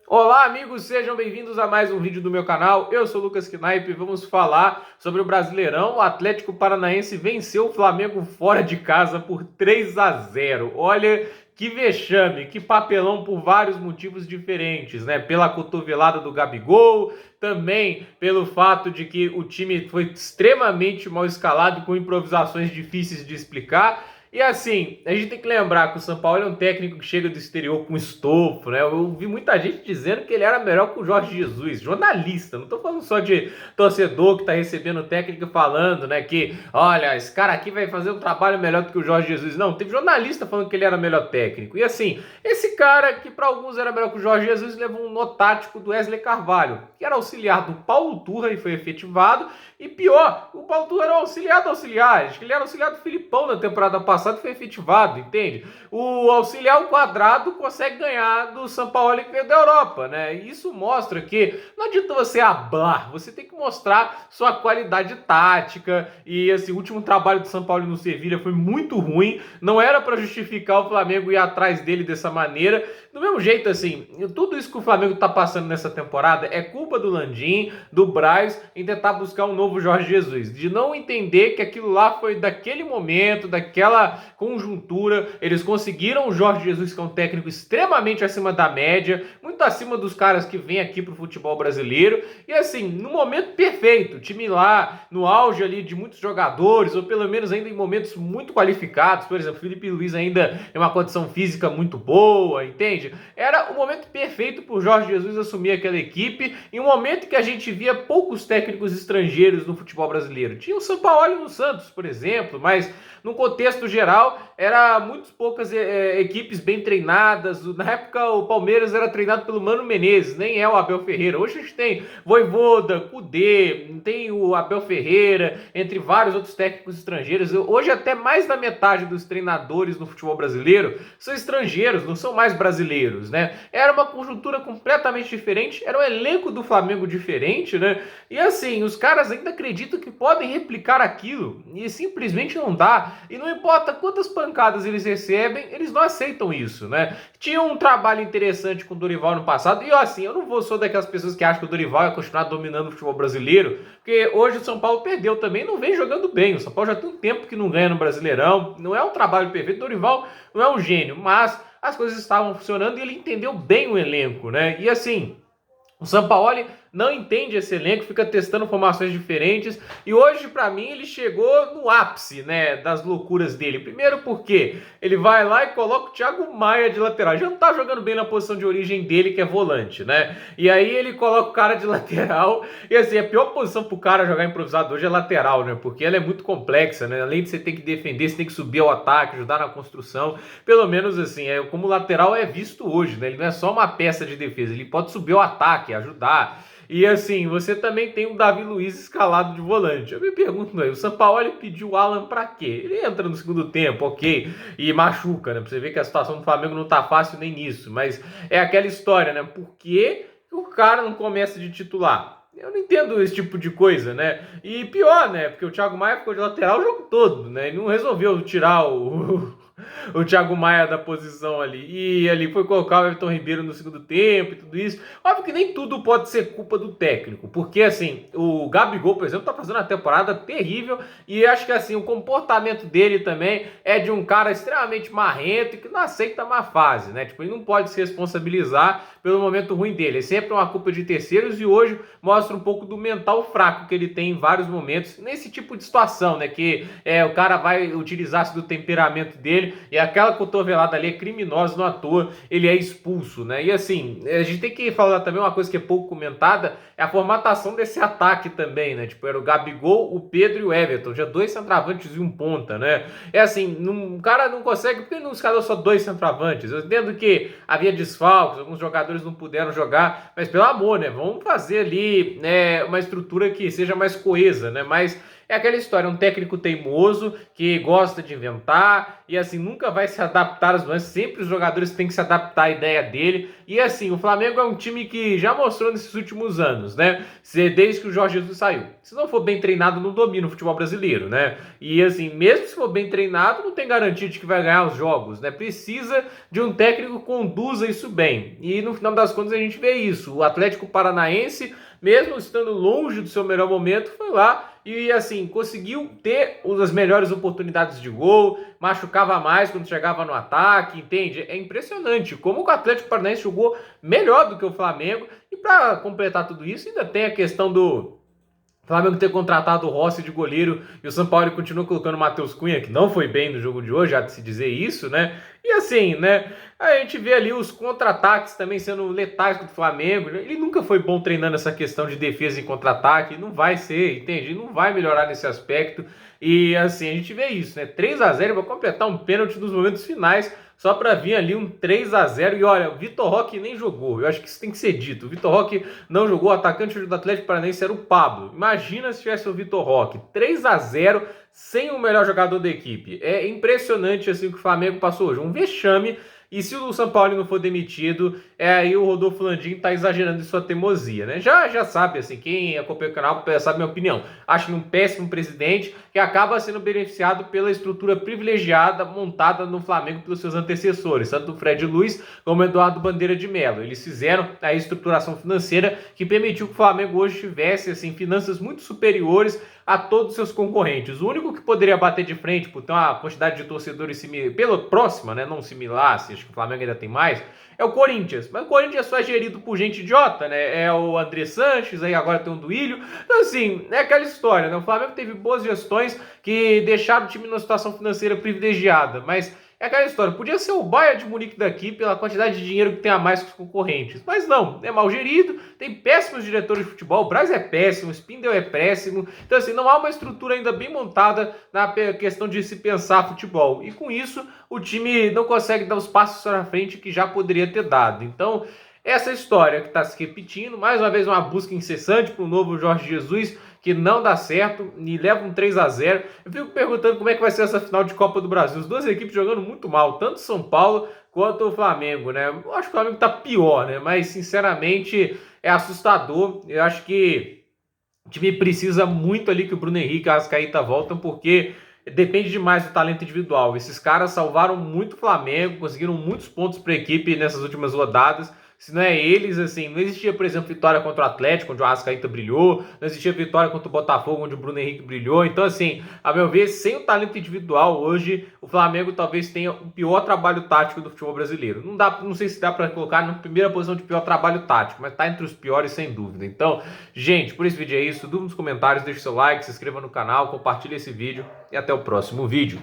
Olá, amigos, sejam bem-vindos a mais um vídeo do meu canal. Eu sou o Lucas Knaip e vamos falar sobre o Brasileirão. O Atlético Paranaense venceu o Flamengo fora de casa por 3-0. Olha que vexame, que papelão por vários motivos diferentes, né? Pela cotovelada do Gabigol, também pelo fato de que o time foi extremamente mal escalado com improvisações difíceis de explicar. E assim, a gente tem que lembrar que o São Paulo é um técnico que chega do exterior com estofo, né? Eu vi muita gente dizendo que ele era melhor que o Jorge Jesus, jornalista, não tô falando só de torcedor que tá recebendo o técnico falando, né, que, olha, esse cara aqui vai fazer um trabalho melhor do que o Jorge Jesus. Não, teve jornalista falando que ele era melhor técnico. E assim, esse cara que para alguns era melhor que o Jorge Jesus levou um nó tático do Wesley Carvalho, que era auxiliar do Paulo Turra e foi efetivado. E pior, o Paulo Turra era auxiliar do auxiliar, acho que ele era auxiliar do Filipão na temporada passada e foi efetivado, entende? O auxiliar ao quadrado consegue ganhar do São Paulo que veio da Europa, né? E isso mostra que não adianta você hablar, você tem que mostrar sua qualidade tática. E esse último trabalho do São Paulo no Sevilha foi muito ruim, não era para justificar o Flamengo ir atrás dele dessa maneira. Do mesmo jeito, assim, tudo isso que o Flamengo tá passando nessa temporada é culpa do Landim, do Braz, em tentar buscar um novo Jorge Jesus, de não entender que aquilo lá foi daquele momento, daquela conjuntura. Eles conseguiram o Jorge Jesus, que é um técnico extremamente acima da média, muito acima dos caras que vêm aqui pro futebol brasileiro, e assim, no momento perfeito, o time lá, no auge ali de muitos jogadores, ou pelo menos ainda em momentos muito qualificados, por exemplo, Felipe Luiz ainda em uma condição física muito boa, entende? Era o momento perfeito para o Jorge Jesus assumir aquela equipe, em um momento que a gente via poucos técnicos estrangeiros no futebol brasileiro. Tinha o Sampaoli no Santos, por exemplo, mas no contexto geral, era muito poucas equipes bem treinadas. Na época, o Palmeiras era treinado pelo Mano Menezes, nem é o Abel Ferreira. Hoje a gente tem Vojvoda, Kudê, tem o Abel Ferreira, entre vários outros técnicos estrangeiros. Hoje, até mais da metade dos treinadores no futebol brasileiro são estrangeiros, não são mais brasileiros, né? Era uma conjuntura completamente diferente, era um elenco do Flamengo diferente, né? E assim, os caras ainda acreditam que podem replicar aquilo, e simplesmente não dá. E não importa quantas pancadas eles recebem, eles não aceitam isso, né? Tinha um trabalho interessante com o Dorival no passado, e assim, eu não sou daquelas pessoas que acham que o Dorival ia continuar dominando o futebol brasileiro, porque hoje o São Paulo perdeu também, não vem jogando bem. O São Paulo já tem um tempo que não ganha no Brasileirão, não é um trabalho perfeito. O Dorival não é um gênio, mas as coisas estavam funcionando e ele entendeu bem o elenco, né? E assim, o Sampaoli não entende esse elenco, fica testando formações diferentes, e hoje, para mim, ele chegou no ápice, né, das loucuras dele. Primeiro porque ele vai lá e coloca o Thiago Maia de lateral. Já não tá jogando bem na posição de origem dele, que é volante, né? E aí ele coloca o cara de lateral, e assim, a pior posição pro cara jogar improvisado hoje é lateral, né? Porque ela é muito complexa, né? Além de você ter que defender, você tem que subir ao ataque, ajudar na construção. Pelo menos assim, como lateral é visto hoje, né? Ele não é só uma peça de defesa, ele pode subir ao ataque, ajudar. E assim, você também tem o Davi Luiz escalado de volante. Eu me pergunto, o Sampaoli pediu o Alan pra quê? Ele entra no segundo tempo, ok, e machuca, né? Pra você ver que a situação do Flamengo não tá fácil nem nisso. Mas é aquela história, né? Por que o cara não começa de titular? Eu não entendo esse tipo de coisa, né? E pior, né? Porque o Thiago Maia ficou de lateral o jogo todo, né? Ele não resolveu tirar o Thiago Maia da posição ali. E ali foi colocar o Everton Ribeiro no segundo tempo e tudo isso. Óbvio que nem tudo pode ser culpa do técnico, porque assim, o Gabigol, por exemplo, tá fazendo uma temporada terrível, e acho que assim, o comportamento dele também é de um cara extremamente marrento e que não aceita má fase, né? Tipo, ele não pode se responsabilizar pelo momento ruim dele. É sempre uma culpa de terceiros, e hoje mostra um pouco do mental fraco que ele tem em vários momentos nesse tipo de situação, né? Que o cara vai utilizar-se do temperamento dele, e aquela cotovelada ali é criminosa, não à toa ele é expulso, né? E assim, a gente tem que falar também uma coisa que é pouco comentada, é a formatação desse ataque também, né? Tipo, era o Gabigol, o Pedro e o Everton, já dois centroavantes e um ponta, né? É assim, o cara não consegue, porque não escalou só dois centroavantes. Eu entendo que havia desfalques, alguns jogadores não puderam jogar, mas pelo amor, né? Vamos fazer ali, né, uma estrutura que seja mais coesa, né? Mas é aquela história, um técnico teimoso que gosta de inventar e assim nunca vai se adaptar às mudanças, sempre os jogadores têm que se adaptar à ideia dele. E assim, o Flamengo é um time que já mostrou nesses últimos anos, né? Desde que o Jorge Jesus saiu. Se não for bem treinado, não domina o futebol brasileiro, né? E assim, mesmo se for bem treinado, não tem garantia de que vai ganhar os jogos, né? Precisa de um técnico que conduza isso bem. E no final das contas a gente vê isso. O Atlético Paranaense, mesmo estando longe do seu melhor momento, foi lá e assim, conseguiu ter uma das melhores oportunidades de gol, machucava mais quando chegava no ataque, entende? É impressionante como o Atlético Paranaense jogou melhor do que o Flamengo. E para completar tudo isso, ainda tem a questão do Flamengo ter contratado o Rossi de goleiro e o São Paulo continua colocando o Matheus Cunha, que não foi bem no jogo de hoje, há de se dizer isso, né? E assim, né? A gente vê ali os contra-ataques também sendo letais contra o Flamengo. Ele nunca foi bom treinando essa questão de defesa em contra-ataque, não vai ser, entende? Não vai melhorar nesse aspecto. E assim, a gente vê isso, né? 3-0 vai completar um pênalti nos momentos finais, só para vir ali um 3-0. E olha, o Vitor Roque nem jogou. Eu acho que isso tem que ser dito. O Vitor Roque não jogou. O atacante do Atlético Paranaense era o Pablo. Imagina se tivesse o Vitor Roque. 3-0 sem o melhor jogador da equipe. É impressionante assim o que o Flamengo passou hoje. Um vexame. E se o São Paulo não for demitido, aí o Rodolfo Landim tá exagerando em sua teimosia, né? Já sabe, assim, quem acompanha o canal sabe minha opinião. Acho ele um péssimo presidente que acaba sendo beneficiado pela estrutura privilegiada montada no Flamengo pelos seus antecessores, tanto o Fred Luiz como o Eduardo Bandeira de Mello. Eles fizeram a estruturação financeira que permitiu que o Flamengo hoje tivesse, assim, finanças muito superiores a todos os seus concorrentes. O único que poderia bater de frente por ter uma quantidade de torcedores pela próxima, né, não similar, assim, acho que o Flamengo ainda tem mais, é o Corinthians. Mas o Corinthians só é gerido por gente idiota, né? É o André Sanches, aí agora tem o Duílio. Então, assim, é aquela história, né? O Flamengo teve boas gestões que deixaram o time numa situação financeira privilegiada, mas é aquela história, podia ser o Bayern de Munique daqui pela quantidade de dinheiro que tem a mais que os concorrentes. Mas não, é mal gerido, tem péssimos diretores de futebol, o Braz é péssimo, o Spindle é péssimo. Então assim, não há uma estrutura ainda bem montada na questão de se pensar futebol. E com isso, o time não consegue dar os passos para frente que já poderia ter dado. Então, essa história que está se repetindo, mais uma vez uma busca incessante para o novo Jorge Jesus, que não dá certo e leva um 3-0. Eu fico perguntando como é que vai ser essa final de Copa do Brasil. As duas equipes jogando muito mal, tanto São Paulo quanto o Flamengo, né? Eu acho que o Flamengo está pior, né? Mas, sinceramente, é assustador. Eu acho que o time precisa muito ali que o Bruno Henrique e a Arrascaeta voltam, porque depende demais do talento individual. Esses caras salvaram muito o Flamengo, conseguiram muitos pontos para a equipe nessas últimas rodadas. Se não é eles, assim, não existia, por exemplo, vitória contra o Atlético, onde o Arrascaeta brilhou, não existia vitória contra o Botafogo, onde o Bruno Henrique brilhou. Então, assim, a meu ver, sem o talento individual, hoje, o Flamengo talvez tenha o pior trabalho tático do futebol brasileiro. Não sei se dá para colocar na primeira posição de pior trabalho tático, mas tá entre os piores, sem dúvida. Então, gente, por esse vídeo é isso. Dúvida nos comentários, deixe seu like, se inscreva no canal, compartilhe esse vídeo e até o próximo vídeo.